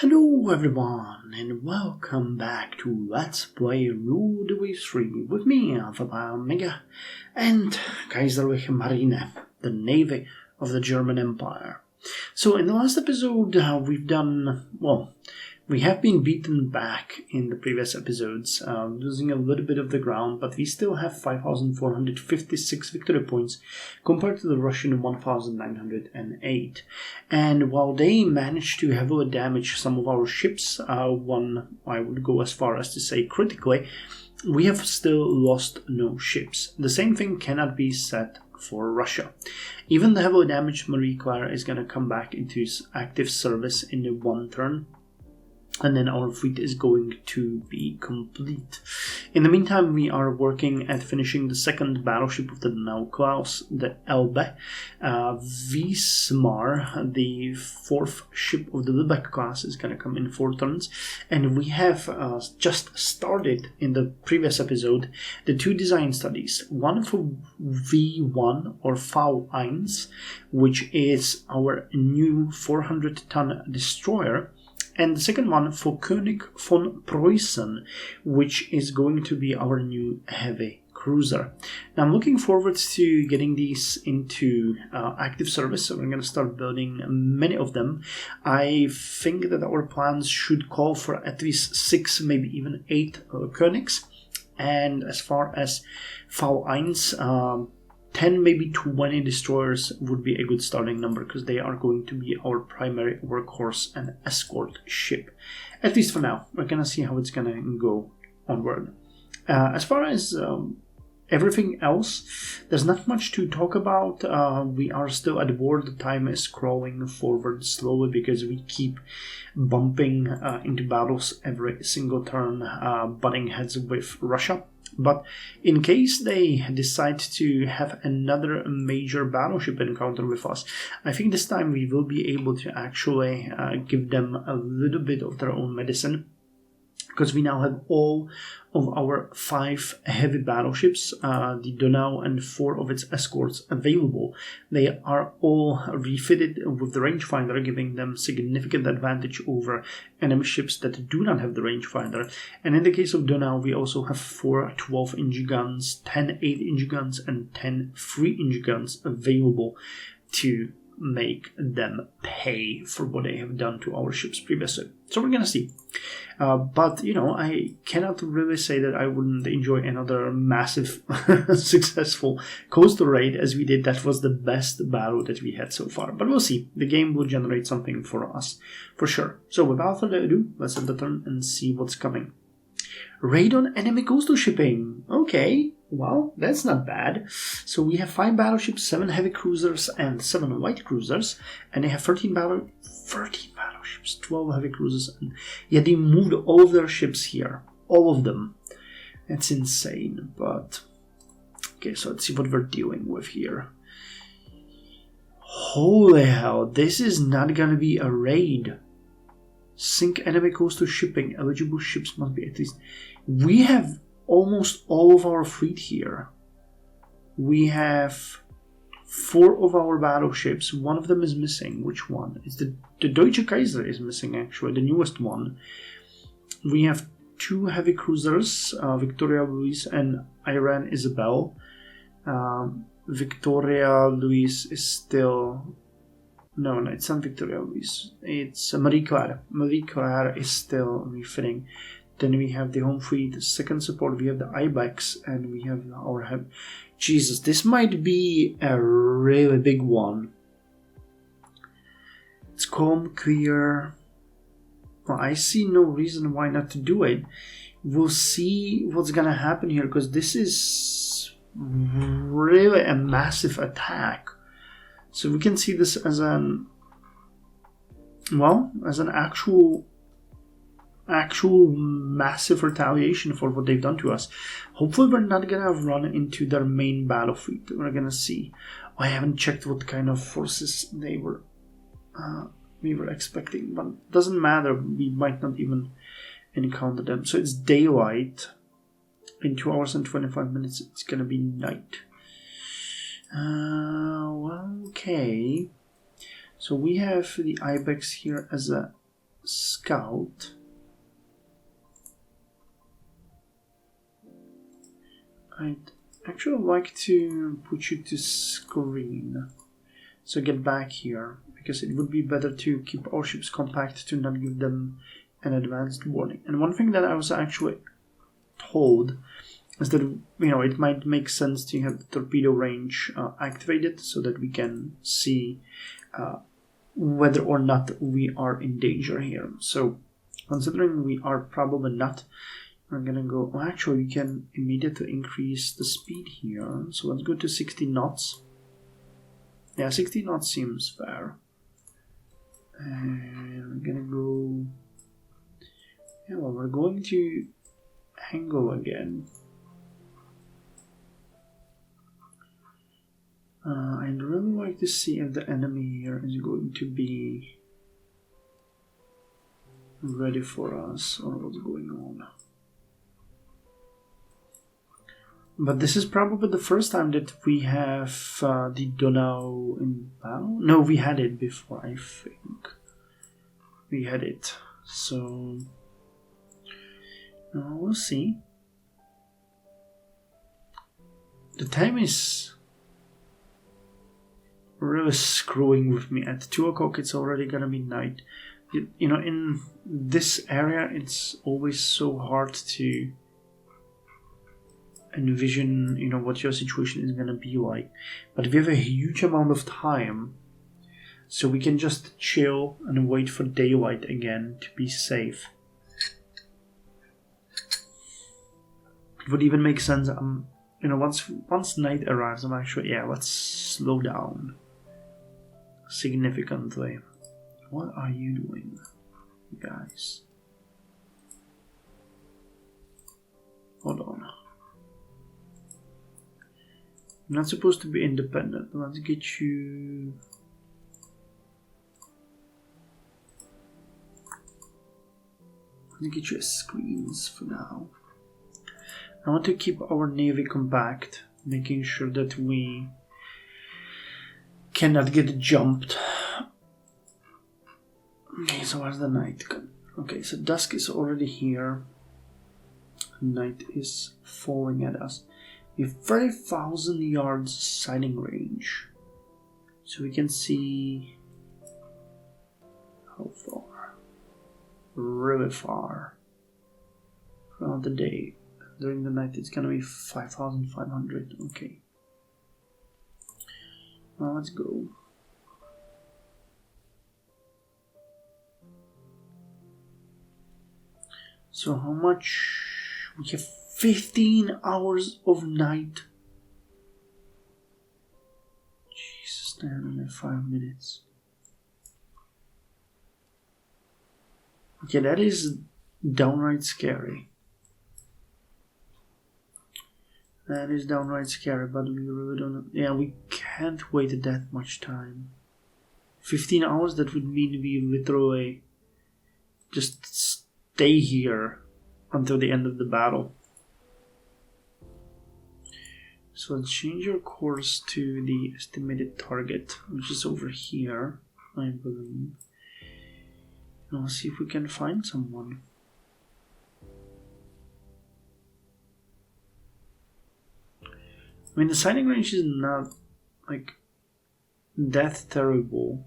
Hello everyone and welcome back to Let's Play Road Away 3 with me, Alpha Mega, and Kaiserliche Marine, the Navy of the German Empire. So in the last episode we have been beaten back in the previous episodes, losing a little bit of the ground, but we still have 5,456 victory points compared to the Russian 1,908. And while they managed to heavily damage some of our ships, one I would go as far as to say critically, we have still lost no ships. The same thing cannot be said for Russia. Even the heavily damaged Marie Claire is going to come back into active service in the one turn, and then our fleet is going to be complete. In the meantime, we are working at finishing the second battleship of the Danau class, the Elbe. Wismar, the fourth ship of the Lübeck class, is going to come in 4 turns. And we have just started in the previous episode the 2 design studies. One for V1 or V1, which is our new 400-ton destroyer, and the second one for König von Preußen, which is going to be our new heavy cruiser. Now I'm looking forward to getting these into active service, so we're going to start building many of them. I think that our plans should call for at least 6, maybe even 8 Königs. And as far as V1, 10, maybe 20 destroyers would be a good starting number, because they are going to be our primary workhorse and escort ship. At least for now. We're going to see how it's going to go onward. As far as everything else, there's not much to talk about. We are still at war. The time is crawling forward slowly because we keep bumping into battles every single turn, butting heads with Russia. But in case they decide to have another major battleship encounter with us, I think this time we will be able to actually give them a little bit of their own medicine, because we now have all of our 5 heavy battleships, the Donau and 4 of its escorts available. They are all refitted with the rangefinder, giving them significant advantage over enemy ships that do not have the rangefinder. And in the case of Donau, we also have 4 12-inch guns, 10 8-inch guns, and 10 3-inch guns available to make them pay for what they have done to our ships previously. So we're gonna see. But, I cannot really say that I wouldn't enjoy another massive, successful coastal raid as we did. That was the best battle that we had so far. But we'll see. The game will generate something for us, for sure. So without further ado, let's end the turn and see what's coming. Raid on enemy coastal shipping. Okay, well, that's not bad. So we have 5 battleships, 7 heavy cruisers, and 7 light cruisers. And they have 13 battleships, 12 heavy cruisers. And yeah, they moved all of their ships here. All of them. That's insane. But okay, so let's see what we're dealing with here. Holy hell, this is not gonna be a raid. Sink enemy coastal shipping. Eligible ships must be at least... We have almost all of our fleet here. We have 4 of our battleships. One of them is missing. Which one? It's the Deutsche Kaiser is missing, actually, the newest one. We have 2 heavy cruisers, Victoria Louise and Iran Isabel. Victoria Louise is still... No, it's not Victoria Louise. It's Marie Claire. Marie Claire is still refitting. Then we have the home fleet, second support. We have the Ibex, and we have our... Jesus, this might be a really big one. It's calm, clear. Well, I see no reason why not to do it. We'll see what's gonna happen here, because this is really a massive attack. So we can see this as an actual massive retaliation for what they've done to us. Hopefully we're not gonna run into their main battle fleet. We're gonna see. I haven't checked what kind of forces we were expecting, but it doesn't matter. We might not even encounter them. So it's daylight. In 2 hours and 25 minutes, it's gonna be night. Well, okay. So we have the Ibex here as a scout. I'd actually like to put you to screen. So get back here, because it would be better to keep our ships compact to not give them an advanced warning. And one thing that I was actually told is that, it might make sense to have the torpedo range activated so that we can see whether or not we are in danger here. So considering we are probably not, we're gonna go, well, actually we can immediately increase the speed here. So let's go to 60 knots. Yeah, 60 knots seems fair. And we're gonna go, yeah, well, we're going to angle again. I'd really like to see if the enemy here is going to be ready for us or what's going on. But this is probably the first time that we have the Donau in battle. No, we had it before, I think. We had it. So we'll see. The time is really screwing with me. At 2 o'clock it's already gonna be night. In this area it's always so hard to envision, what your situation is gonna be like. But we have a huge amount of time, so we can just chill and wait for daylight again to be safe. It would even make sense. Once night arrives, I'm actually, let's slow down significantly. What are you doing, guys? Hold on. I'm not supposed to be independent. Let's get you. Let's get you as screens for now. I want to keep our navy compact, making sure that we cannot get jumped. Okay, so where's the night? Okay, so dusk is already here. Night is falling at us. We have 30,000 yards sighting range. So we can see how far. Really far. Throughout the day. During the night it's gonna be 5,500. Okay. Well, let's go. So how much? We have 15 hours of night. Jesus, 5 minutes. Okay, that is downright scary. That is downright scary, but we really don't. Yeah, we can't wait that much time. 15 hours, that would mean we literally just stay here until the end of the battle. So let's change our course to the estimated target, which is over here, I believe. And we'll see if we can find someone. I mean, the sighting range is not like that terrible.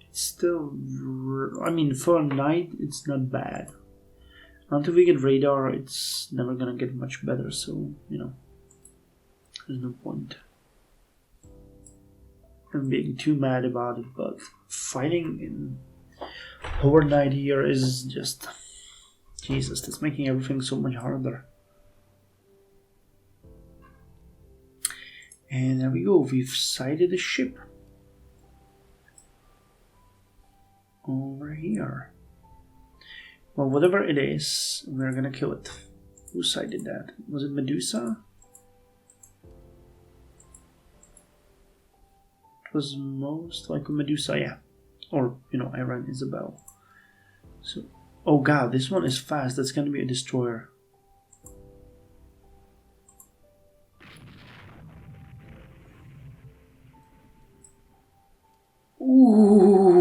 It's still, for a night, it's not bad. Until we get radar, it's never gonna get much better. So there's no point in being too mad about it. But fighting in overnight here is just, Jesus, that's making everything so much harder. And there we go, we've sighted a ship over here. Well, whatever it is, we're gonna kill it. Who sighted that? Was it Medusa? It was most likely Medusa, yeah. Or, Iron Isabel. So, oh god, this one is fast. That's gonna be a destroyer. Ooh.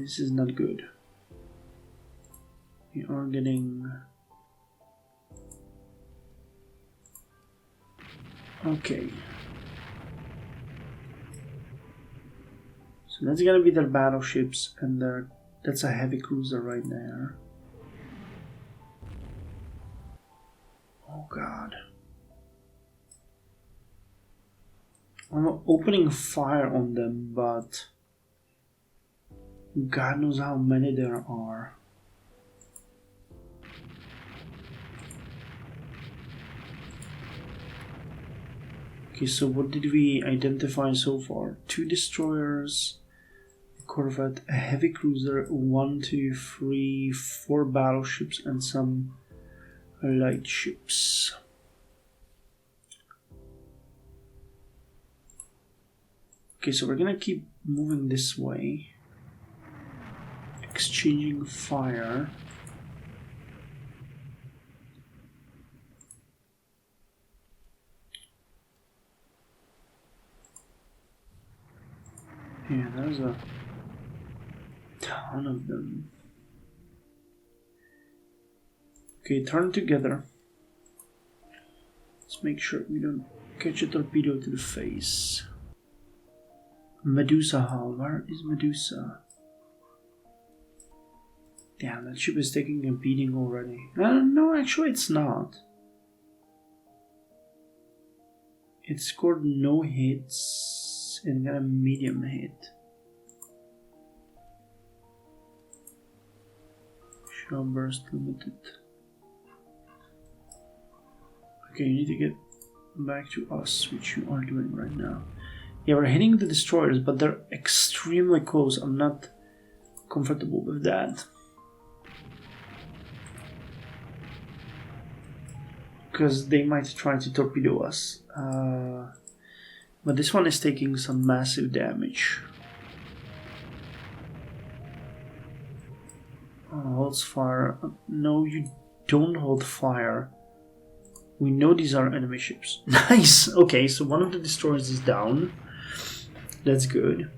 This is not good. We are getting... Okay. So that's gonna be their battleships, and that's a heavy cruiser right there. Oh god. I'm opening fire on them, but God knows how many there are. Okay, so what did we identify so far? 2 destroyers, a corvette, a heavy cruiser, 1, 2, 3, 4 battleships, and some light ships. Okay, so we're gonna keep moving this way, exchanging fire. Yeah, there's a ton of them. Okay, turn together. Let's make sure we don't catch a torpedo to the face. Medusa hull. Where is Medusa? Damn, that ship is taking a beating already. No, actually it's not. It scored no hits and got a medium hit. Shell burst limited. Okay, you need to get back to us, which you are doing right now. Yeah, we're hitting the destroyers, but they're extremely close. I'm not comfortable with that. Because they might try to torpedo us. But this one is taking some massive damage. Holds fire. No, you don't hold fire. We know these are enemy ships. Nice! Okay, so one of the destroyers is down. That's good.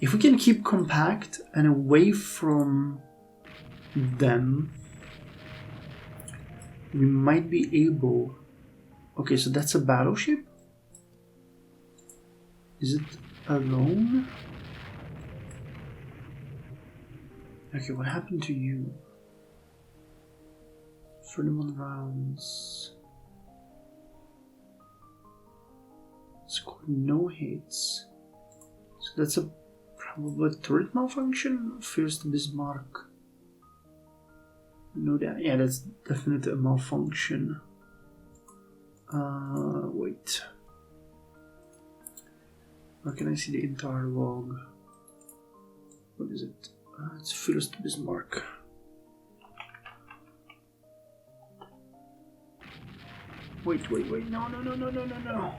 If we can keep compact and away from them, we might be able... Okay, so that's a battleship? Is it alone? Okay, what happened to you? 31 rounds. Scored no hits. So that's a probably turret malfunction. First Bismarck. No, that yeah, that's definitely a malfunction. Wait. Where can I see the entire log? What is it? It's First Bismarck. Wait, no.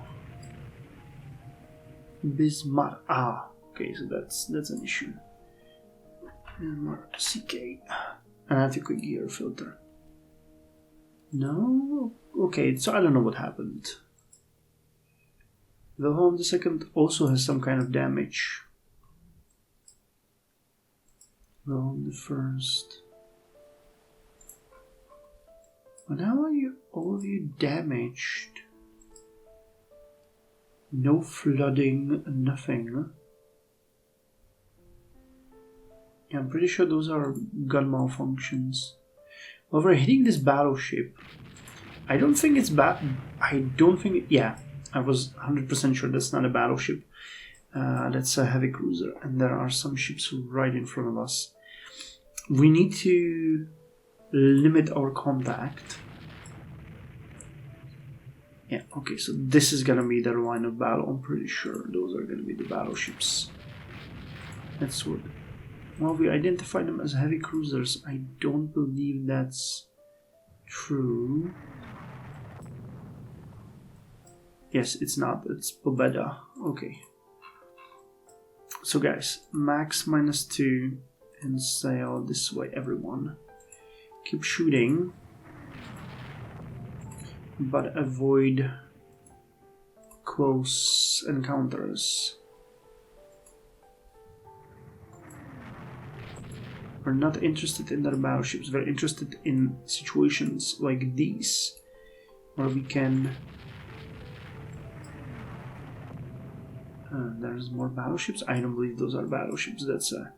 Bismarck. Ah, okay, so that's an issue. Bismarck CK. I have to quick gear filter. No? Okay, so I don't know what happened. Wilhelm II also has some kind of damage. Wilhelm I. But how are you all of you damaged? No flooding, nothing. Yeah, I'm pretty sure those are gun malfunctions. Well, we're hitting this battleship. I don't think it's bad. Yeah, I was 100% sure that's not a battleship. That's a heavy cruiser, and there are some ships right in front of us. We need to limit our contact. Yeah, okay, so this is gonna be the line of battle. I'm pretty sure those are gonna be the battleships. That's what. Well, we identify them as heavy cruisers. I don't believe that's true. Yes, it's not. It's Pobeda. Okay. So guys, max -2 and sail this way, everyone. Keep shooting, but avoid close encounters. We're not interested in their battleships. We're interested in situations like these, where we can... there's more battleships? I don't believe those are battleships. That's a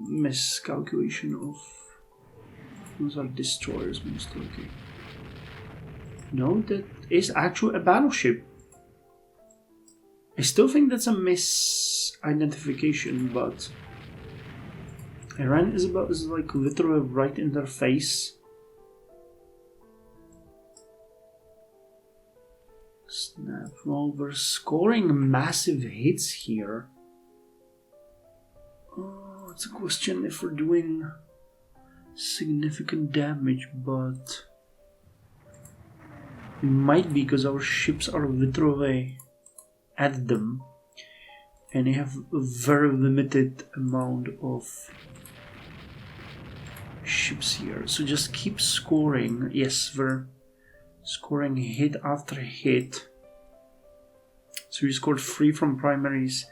miscalculation of... Those are destroyers, most likely. No, that is actually a battleship. I still think that's a misidentification, but... Iran is like literally right in their face. Snap. Well, we're scoring massive hits here. Oh, it's a question if we're doing significant damage, but we might be, because our ships are literally at them, and they have a very limited amount of ships here. So just keep scoring. Yes, we're scoring hit after hit. So we scored 3 from primaries,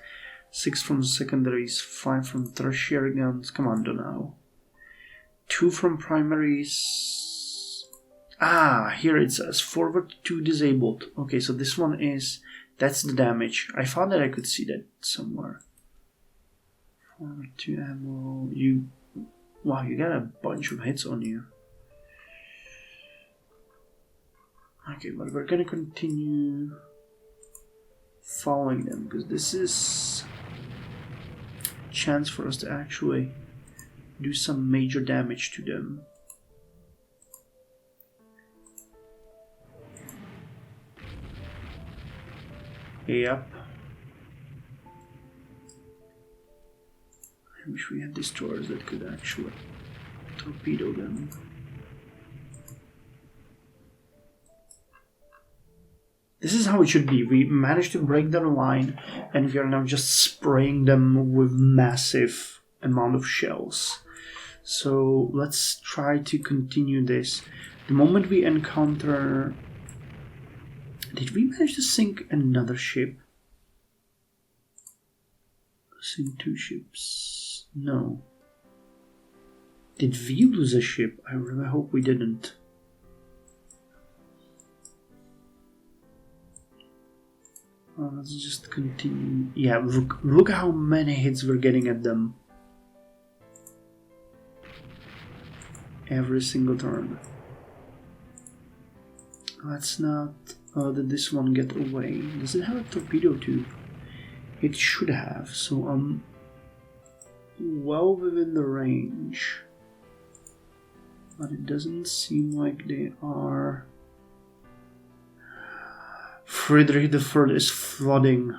6 from secondaries, 5 from tertiary guns. Come on, Donau. 2 from primaries. Ah, here it says forward 2 disabled. Okay, so this one is... That's the damage. I thought that I could see that somewhere. Forward 2 ammo. You... Wow, you got a bunch of hits on you. Okay, but we're gonna continue following them, because this is a chance for us to actually do some major damage to them. Yep. I wish we had destroyers that could actually torpedo them. This is how it should be. We managed to break their line, and we are now just spraying them with massive amount of shells. So let's try to continue this. The moment we encounter... Did we manage to sink another ship? Sink 2 ships? No. Did we lose a ship? I really hope we didn't. Let's just continue. Yeah, look how many hits we're getting at them. Every single turn. Let's not... did this one get away? Does it have a torpedo too? It should have, so I'm well within the range. But it doesn't seem like they are... Friedrich III is flooding.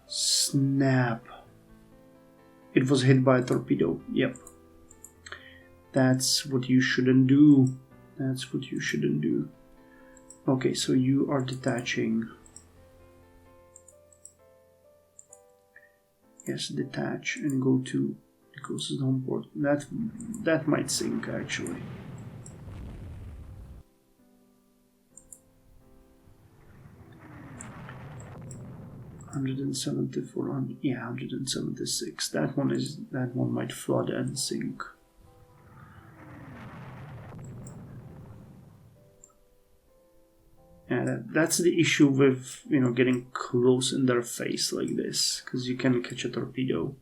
Snap. It was hit by a torpedo. Yep. That's what you shouldn't do. That's what you shouldn't do. Okay, so you are detaching. Yes, detach and go to the closest home port. That might sink actually. $174, yeah, 176. That one might flood and sink. Yeah, that's the issue with, getting close in their face like this, because you can catch a torpedo.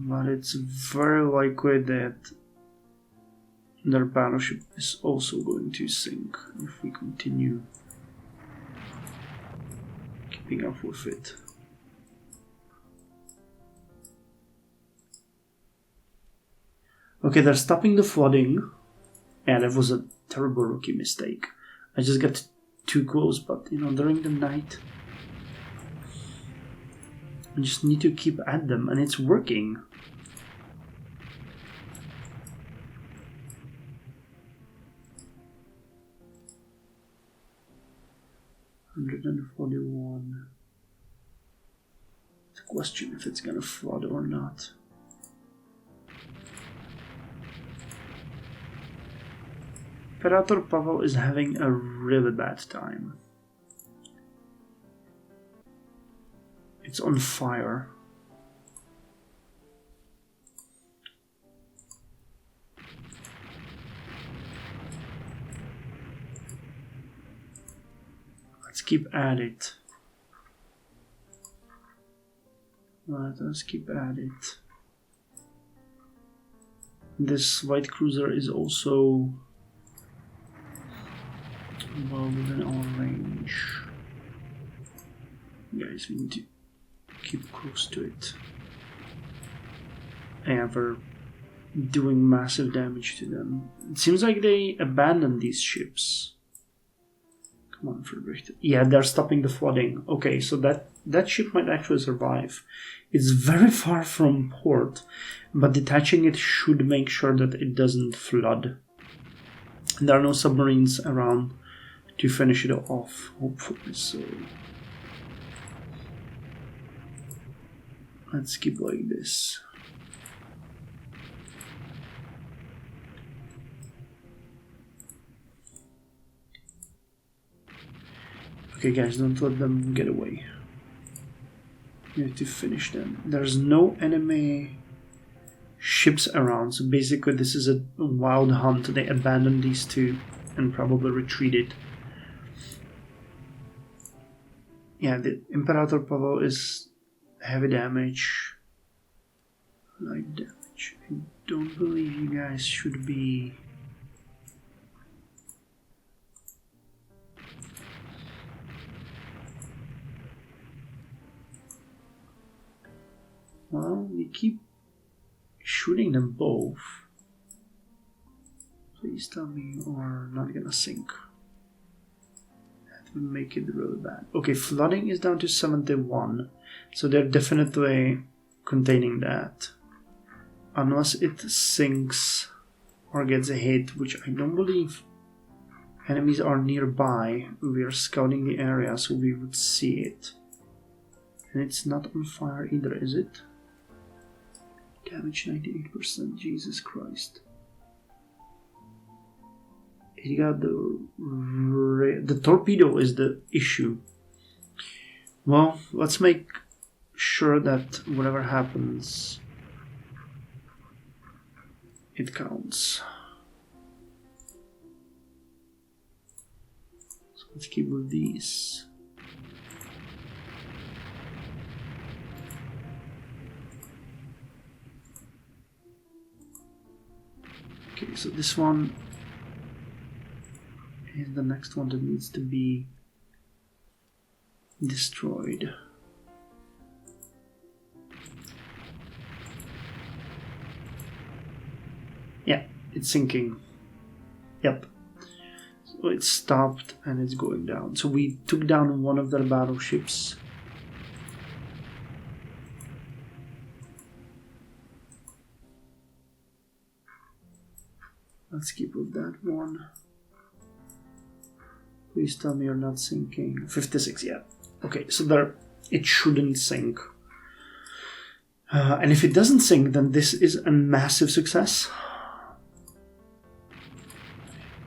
But it's very likely that their battleship is also going to sink if we continue keeping up with it. Okay, they're stopping the flooding. Yeah, that was a terrible rookie mistake. I just got too close, but during the night I just need to keep at them, and it's working. $141. It's a question if it's gonna flood or not. Imperator Pavel is having a really bad time. It's on fire. Let's keep at it. Let us keep at it. This white cruiser is also well within our range. Guys, we need to keep close to it. And we're doing massive damage to them. It seems like they abandoned these ships. Come on, Friedrich. Yeah, they're stopping the flooding. Okay, so that ship might actually survive. It's very far from port, but detaching it should make sure that it doesn't flood. There are no submarines around to finish it off, hopefully, so let's keep like this. Okay guys, don't let them get away. You have to finish them. There's no enemy ships around, so basically this is a wild hunt. They abandoned these two and probably retreated. Yeah, the Imperator Pavel is heavy damage. Light damage. I don't believe you guys should be... Well, we keep shooting them both. Please tell me you're not gonna sink. That would make it really bad. Okay, flooding is down to 71, so they're definitely containing that. Unless it sinks or gets a hit, which I don't believe enemies are nearby. We are scouting the area, so we would see it. And it's not on fire either, is it? Damage 98%, Jesus Christ. It got the torpedo is the issue. Well, let's make sure that whatever happens, it counts. So let's keep with these. Okay, so this one is the next one that needs to be destroyed. Yeah, it's sinking. Yep. So it stopped and it's going down. So we took down one of their battleships. Let's keep with that one. Please tell me you're not sinking. 56, yeah. Okay, so there, it shouldn't sink. And if it doesn't sink, then this is a massive success.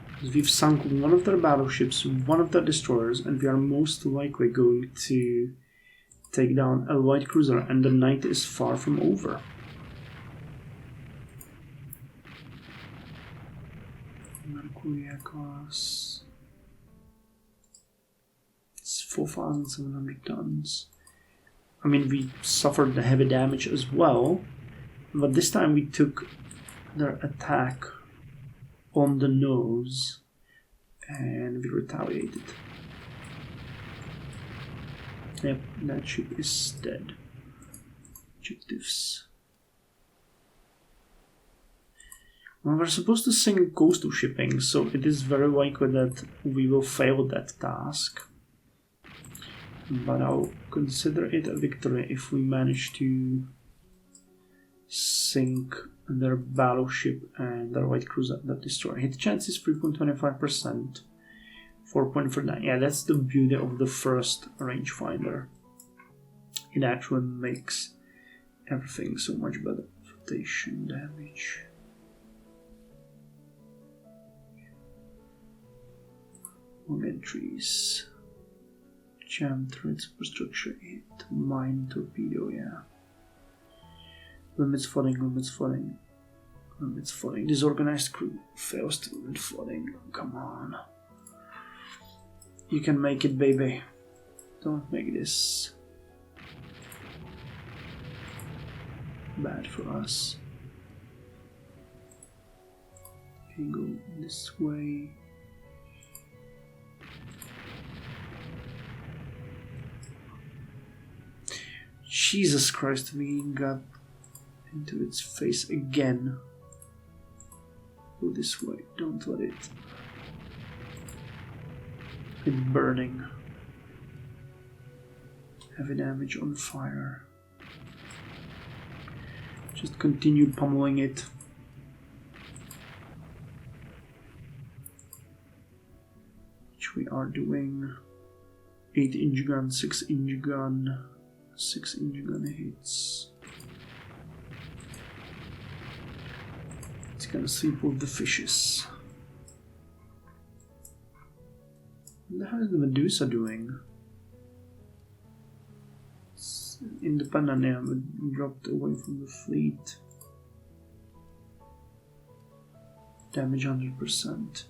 Because we've sunk one of their battleships, one of their destroyers, and we are most likely going to take down a light cruiser, and the night is far from over. Mercury class. It's 4,700 tons. I mean, we suffered the heavy damage as well, but this time we took their attack on the nose and we retaliated. Yep, that ship is dead. Objectives. Well, we're supposed to sink coastal shipping, so it is very likely that we will fail that task. But I'll consider it a victory if we manage to sink their battleship and their light cruiser that destroy. Hit chance is 3.25%, 4.49. Yeah, that's the beauty of the first rangefinder. It actually makes everything so much better. Flotation damage. Long entries. Jam threat superstructure hit. Mine torpedo, yeah. Limits flooding, limits flooding. Limits flooding. Disorganized crew fails to limit flooding. Come on. You can make it, baby. Don't make this bad for us. Okay, go this way. Jesus Christ, we got into its face again. Go this way, don't let it. It's burning. Heavy damage on fire. Just continue pummeling it. Which we are doing. 8-inch gun, 6-inch gun. 6-inch gun hits. It's gonna sleep with the fishes. What the hell is the Medusa doing? It's independent now, but dropped away from the fleet. Damage 100%.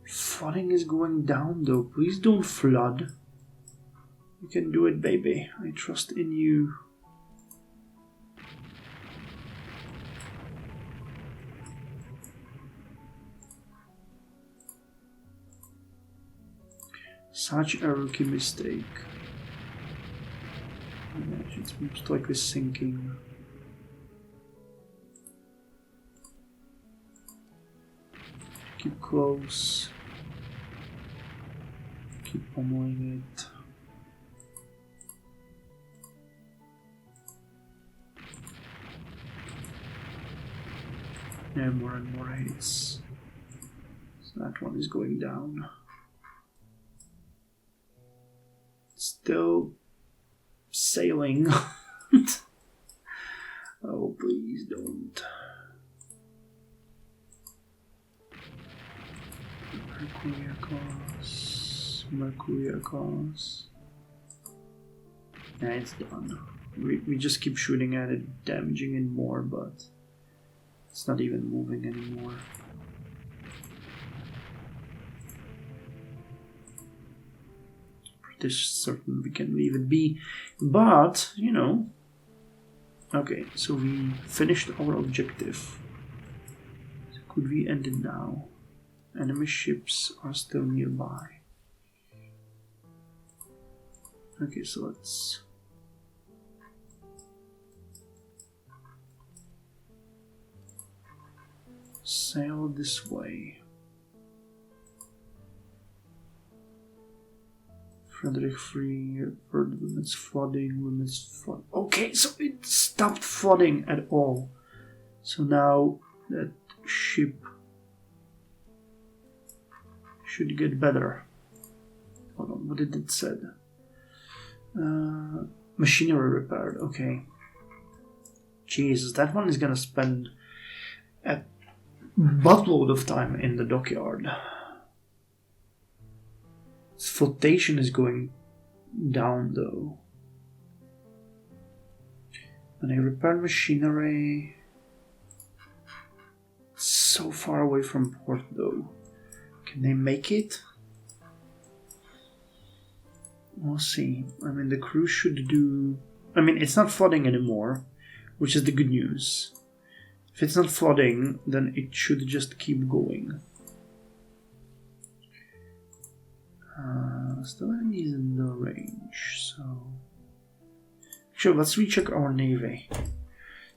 Flooding is going down though. Please don't flood. You can do it, baby. I trust in you. Such a rookie mistake. It's most likely sinking. Keep close. Keep pummeling it. And more hits. So that one is going down. Still sailing. Oh, please don't. Mercury class. Yeah, it's done. We just keep shooting at it, damaging it more, but it's not even moving anymore. Pretty certain we can leave it be, but you know. Okay, so we finished our objective. So could we end it now? Enemy ships are still nearby. Okay, so let's sail this way. Frederick free, bird limits flooding, Okay, so it stopped flooding at all. So now that ship should get better. Hold on, what did it say? Machinery repaired, okay. Jesus, that one is gonna spend a buttload of time in the dockyard. Its flotation is going down though. And I repaired machinery. It's so far away from port though. Can they make it? We'll see. I mean, the crew should do... I mean, it's not flooding anymore, which is the good news. If it's not flooding, then it should just keep going. Still enemies in the range, so... Sure, let's recheck our navy.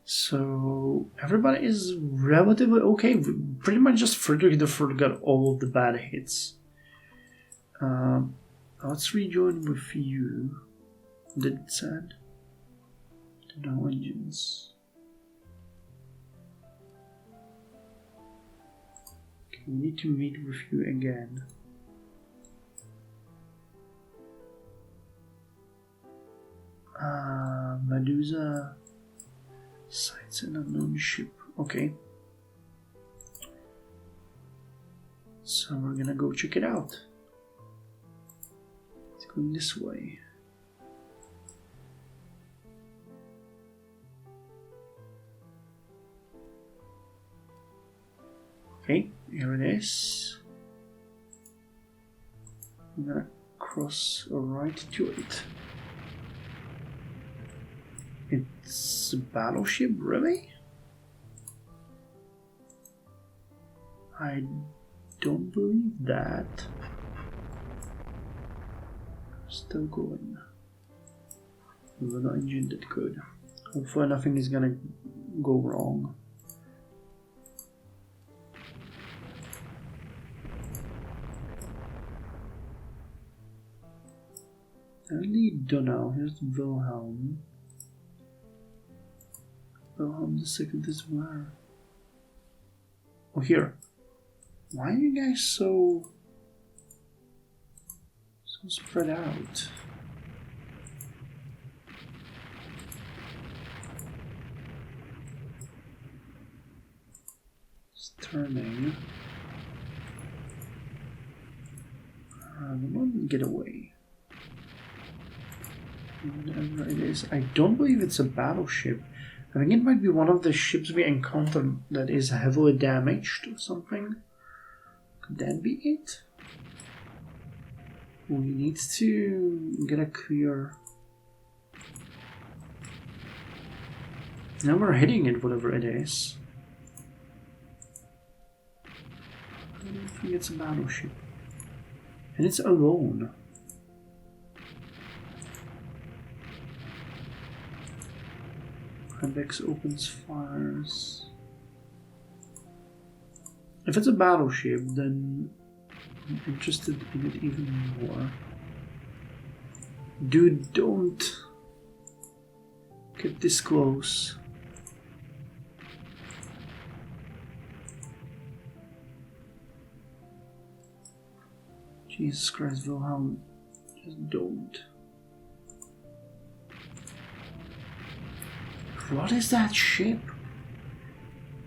So, everybody is relatively okay. Pretty much just Frederick the Third got all of the bad hits. Let's rejoin with you. Did it said? No engines. Okay, we need to meet with you again. Medusa sights an unknown ship. Okay. So we're gonna go check it out. Going this way. Okay, here it is. I'm gonna cross right to it. It's a battleship, really? I don't believe that. Still going. We're not engine that good. Hopefully nothing is gonna go wrong. I really don't know. Here's Wilhelm. Wilhelm II is where? Oh, here. Why are you guys so spread out? It's turning. One get away. Whatever it is, I don't believe it's a battleship. I think it might be one of the ships we encountered that is heavily damaged or something. Could that be it? We need to get a clear. Now we're hitting it, whatever it is. I don't think it's a battleship. And it's alone. Ibex opens fires. If it's a battleship, then I'm interested in it even more. Dude, don't get this close. Jesus Christ, Wilhelm, just don't. What is that ship?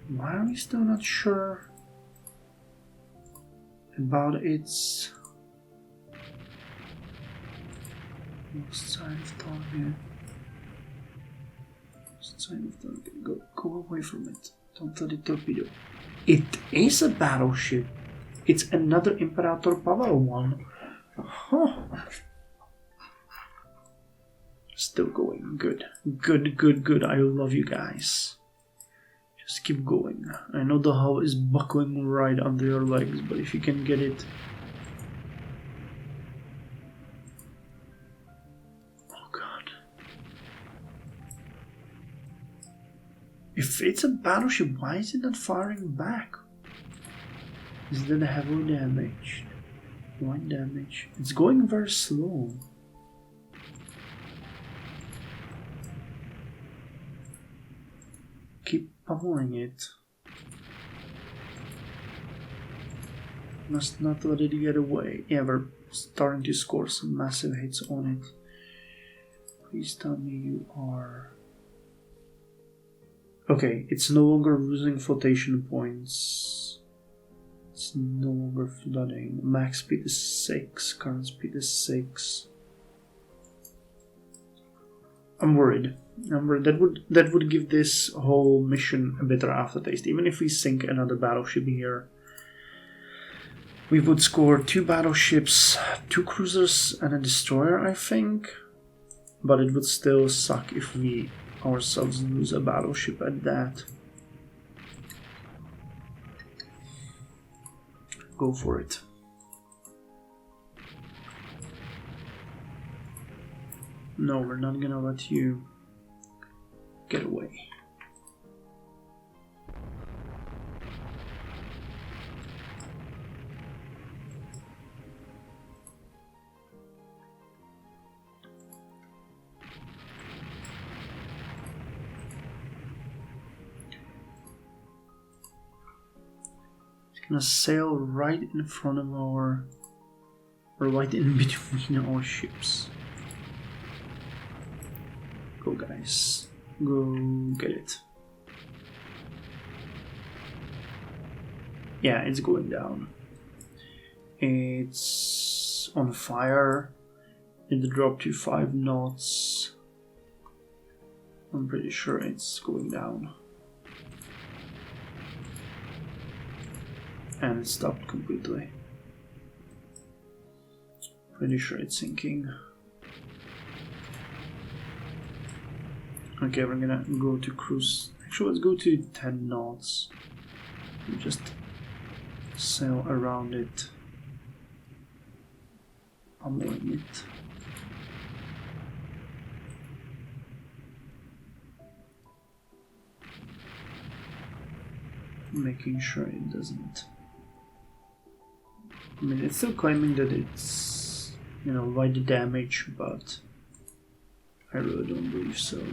Why are we still not sure about its most side of target? Most side of target. Go away from it. Don't let it torpedo. It is a battleship. It's another Imperator Pavel one. Huh. Still going. Good. Good. I love you guys. Just keep going. I know the hull is buckling right under your legs, but if you can get it. Oh god. If it's a battleship, why is it not firing back? Is that heavily damaged? One damage. It's going very slow. Keep pummeling it. Must not let it get away. Yeah, we're starting to score some massive hits on it. Please tell me you are. Okay, it's no longer losing flotation points. It's no longer flooding. Max speed is 6, current speed is 6. I'm worried. That would give this whole mission a bitter aftertaste. Even if we sink another battleship here, we would score 2 battleships, 2 cruisers, and a destroyer, I think. But it would still suck if we ourselves lose a battleship at that. Go for it. No, we're not gonna let you get away. It's gonna sail right in front of our, or right in between our ships. Go guys, go get it. Yeah, it's going down. It's on fire. It dropped to 5 knots. I'm pretty sure it's going down. And it stopped completely. Pretty sure it's sinking. Okay, we're gonna go to cruise. Actually, let's go to 10 knots. And just sail around it. Pummeling it. Making sure it doesn't. I mean, it's still claiming that it's, you know, light damage, but I really don't believe so.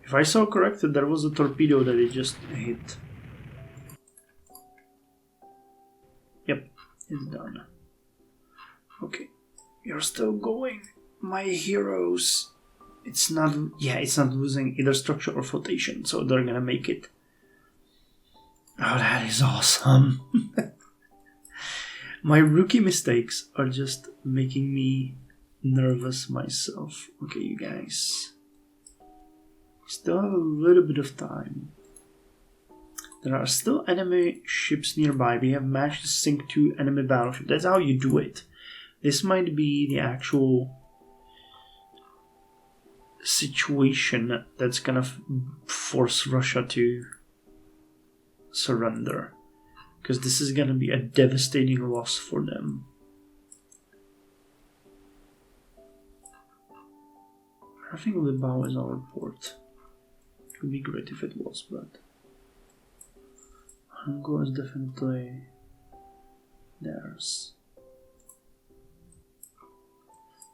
If I saw correctly, there was a torpedo that it just hit. Yep, it's done. Okay, you're still going, my heroes. It's not losing either structure or flotation, so they're gonna make it. Oh, that is awesome. My rookie mistakes are just making me nervous myself. Okay, you guys. Still have a little bit of time. There are still enemy ships nearby. We have managed to sink 2 enemy battleships. That's how you do it. This might be the actual situation that's gonna force Russia to surrender. Because this is gonna be a devastating loss for them. I think Libau is our port. It would be great if it was, but Hango is definitely theirs.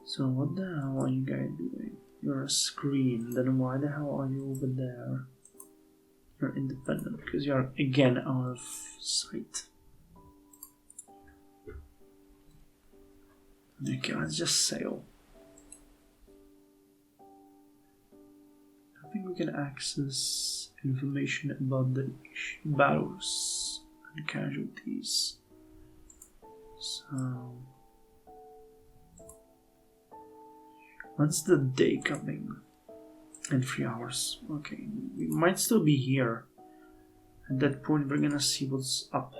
So what the hell are you guys doing? You're a screen, then why the hell are you over there? You're independent, because you're again out of sight. Okay, let's just sail. I think we can access information about the battles and casualties. So, when's the day coming? In 3 hours. Okay, we might still be here. At that point, we're gonna see what's up.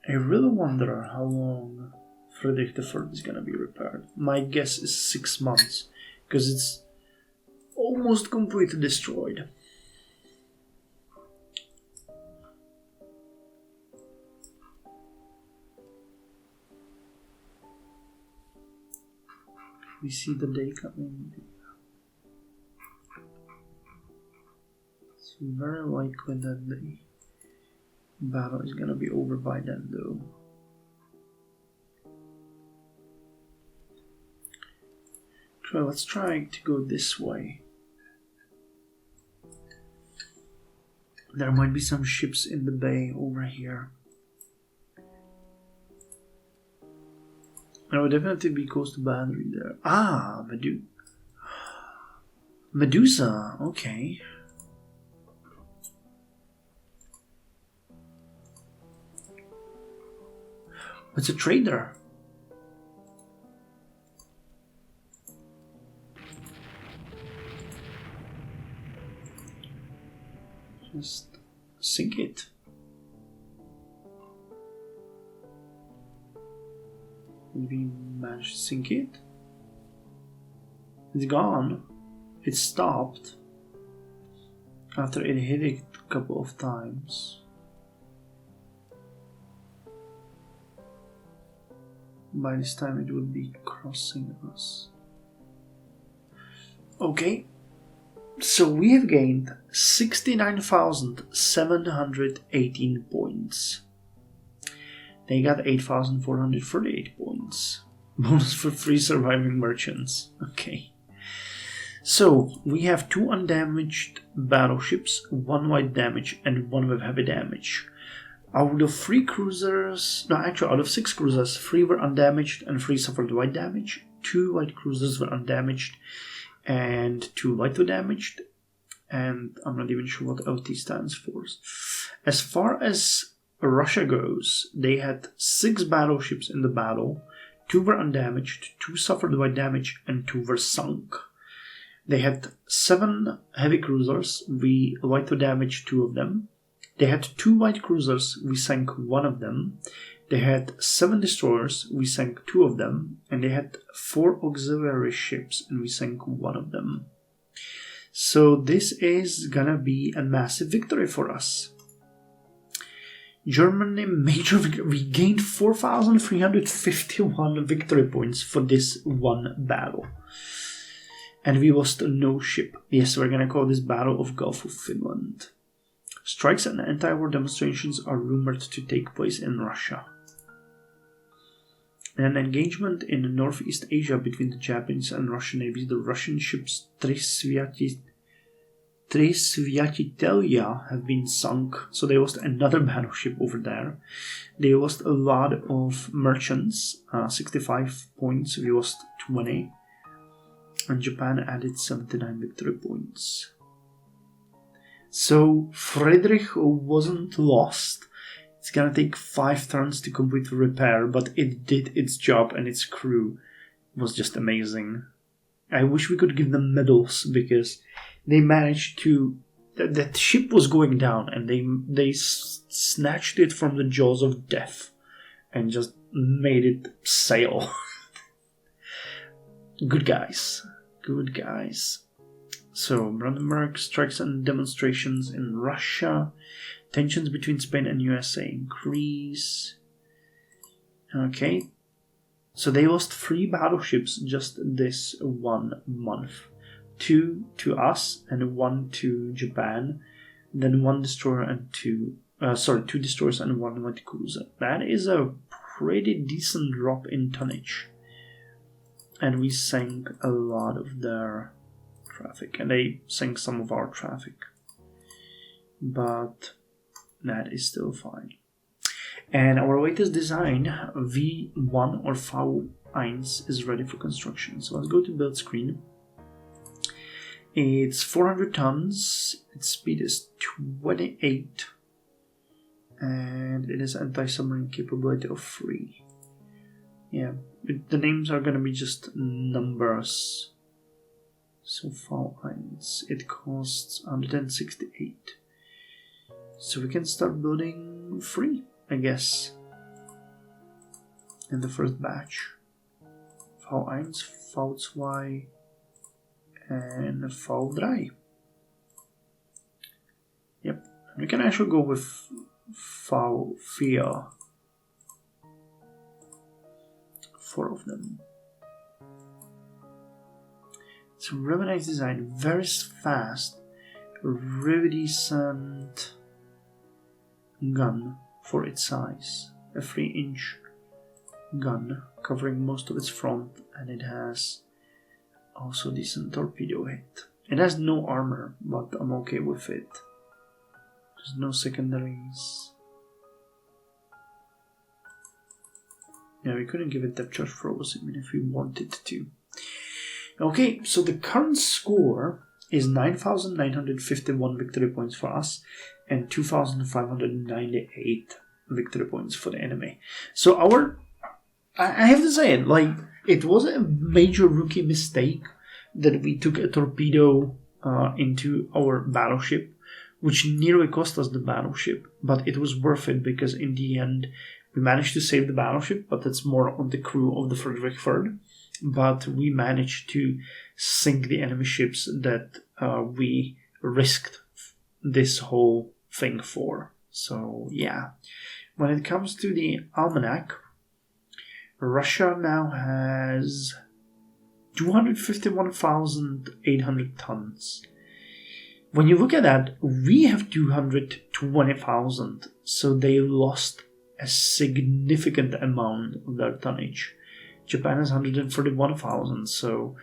I really wonder how long Frederick III is gonna be repaired. My guess is 6 months, because it's almost completely destroyed. We see the day coming. It's very likely that the battle is gonna be over by then, though. So let's try to go this way. There might be some ships in the bay over here. I would definitely be close to battery there. Ah, Medusa, okay. It's a trader. Just sink it. Did we manage to sink it? It's gone. It stopped after it hit it a couple of times. By this time it would be crossing us. Okay, so we have gained 69,718 points. They got 8,438 points. Bonus for 3 surviving merchants. Okay. So, we have 2 undamaged battleships, 1 light damage, and 1 with heavy damage. Out of 3 cruisers, no, actually out of 6 cruisers, 3 were undamaged and 3 suffered light damage. 2 light cruisers were undamaged and 2 light were damaged. And I'm not even sure what LT stands for. As far as Russia goes, they had 6 battleships in the battle. 2 were undamaged, 2 suffered light damage, and 2 were sunk. They had 7 heavy cruisers. We light damaged 2 of them. They had 2 light cruisers, we sank 1 of them. They had 7 destroyers, we sank 2 of them. And they had 4 auxiliary ships, and we sank 1 of them. So this is gonna be a massive victory for us. Germany, major victory. We gained 4,351 victory points for this one battle. And we lost no ship. Yes, we're gonna call this Battle of Gulf of Finland. Strikes and anti-war demonstrations are rumored to take place in Russia. In an engagement in Northeast Asia between the Japanese and Russian navies, the Russian ships Tresvyatitelya have been sunk, so they lost another battleship over there. They lost a lot of merchants, 65 points, we lost 20. And Japan added 79 victory points. So Friedrich wasn't lost. It's gonna take 5 turns to complete the repair, but it did its job and its crew was just amazing. I wish we could give them medals because they managed to... That ship was going down and they snatched it from the jaws of death and just made it sail. Good guys. Good guys. So, Brandenburg strikes and demonstrations in Russia. Tensions between Spain and USA increase. Okay. So they lost 3 battleships just this 1 month. 2 to us and 1 to Japan. Then 1 destroyer and 2 destroyers and 1 light cruiser. That is a pretty decent drop in tonnage. And we sank a lot of their traffic, and they sank some of our traffic, but that is still fine. And our latest design, V1 or V1, is ready for construction. So let's go to build screen. It's 400 tons, its speed is 28, and it has anti-submarine capability of 3. Yeah, the names are gonna be just numbers. So V1, it costs 168. So we can start building 3, I guess. In the first batch. V1, V2, and V3. Yep, and we can actually go with V4. 4 of them. It's a really nice design, very fast, really decent gun for its size. A 3-inch gun covering most of its front, and it has also decent torpedo hit. It has no armor, but I'm okay with it. There's no secondaries. Yeah, we couldn't give it depth charge throws even if we wanted to. Okay, so the current score is 9,951 victory points for us and 2,598 victory points for the enemy. So I have to say it, like, it was a major rookie mistake that we took a torpedo into our battleship, which nearly cost us the battleship, but it was worth it because in the end we managed to save the battleship, but that's more on the crew of the Friedrich III. But we managed to sink the enemy ships that we risked this whole thing for. So yeah, when it comes to the almanac, Russia now has 251,800 tons. When you look at that, we have 220,000, so they lost a significant amount of their tonnage. Japan has 131,000, so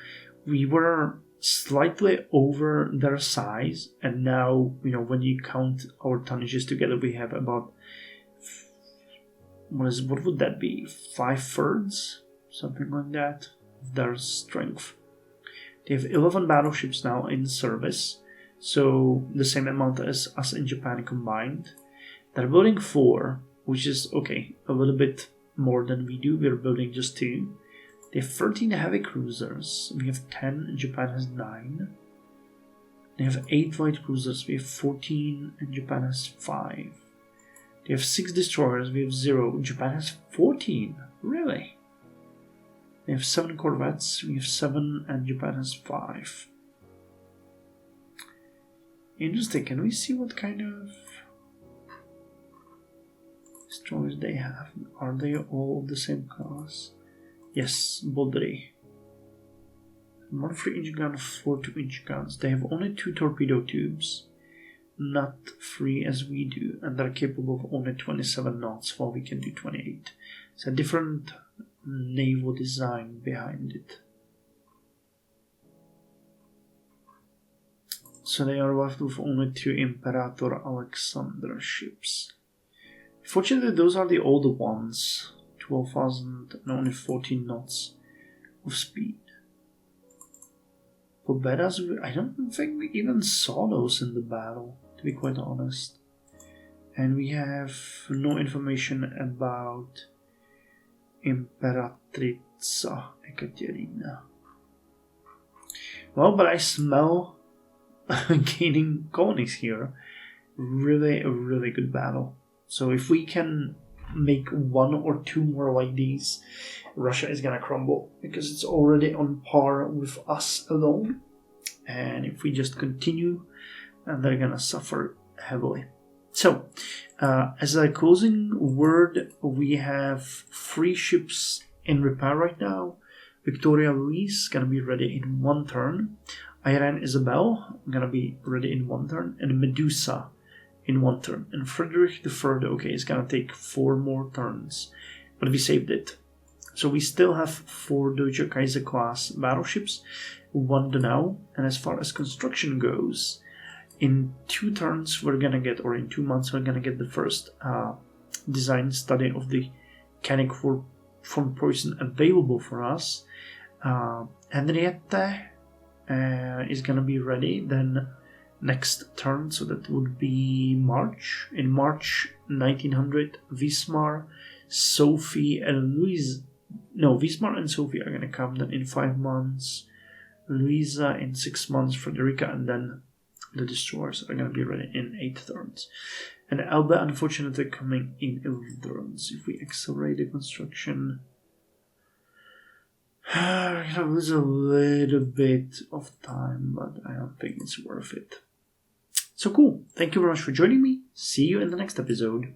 we were slightly over their size, and now, when you count our tonnages together, we have about what would that be? 5/3? Something like that. Their strength. They have 11 battleships now in service, so the same amount as us in Japan combined. They're building 4, which is okay, a little bit more than we do. We're building just 2. They have 13 heavy cruisers. We have 10, and Japan has 9. They have 8 light cruisers. We have 14, and Japan has 5. They have 6 destroyers. We have 0. Japan has 14. Really? They have 7 corvettes. We have 7, and Japan has 5. Interesting. Can we see what kind of destroyers they have? Are they all of the same class? Yes, Bodri. 1 3-inch gun, 4 2-inch guns. They have only 2 torpedo tubes, not 3 as we do, and they're capable of only 27 knots while we can do 28. It's a different naval design behind it. So they are left with only 2 Imperator Alexander ships. Fortunately, those are the older ones. 12,000 and only 14 knots of speed. For betas, I don't think we even saw those in the battle, to be quite honest. And we have no information about Imperatrica Ekaterina. Well, but I smell gaining colonies here. Really, a really good battle. So if we can make 1 or 2 more like these, Russia is gonna crumble because it's already on par with us alone. And if we just continue, they're gonna suffer heavily. So, as a closing word, we have 3 ships in repair right now. Victoria Louise gonna be ready in 1 turn. Iran Isabel gonna be ready in 1 turn, and Medusa in 1 turn. And Frederick III, okay, is gonna take 4 more turns, but we saved it. So we still have 4 Deutsche Kaiser class battleships, 1 Donau, and as far as construction goes, in 2 turns we're gonna get, or in 2 months we're gonna get the first design study of the Canik von Preußen available for us. Henriette is gonna be ready then next turn, so that would be March. In March 1900, Wismar, Sophie, and Wismar and Sophie are gonna come then in 5 months. Louisa in 6 months, Frederica, and then the destroyers are gonna be ready in 8 turns. And Elba, unfortunately, coming in 11 turns. If we accelerate the construction, we're gonna lose a little bit of time, but I don't think it's worth it. So cool. Thank you very much for joining me. See you in the next episode.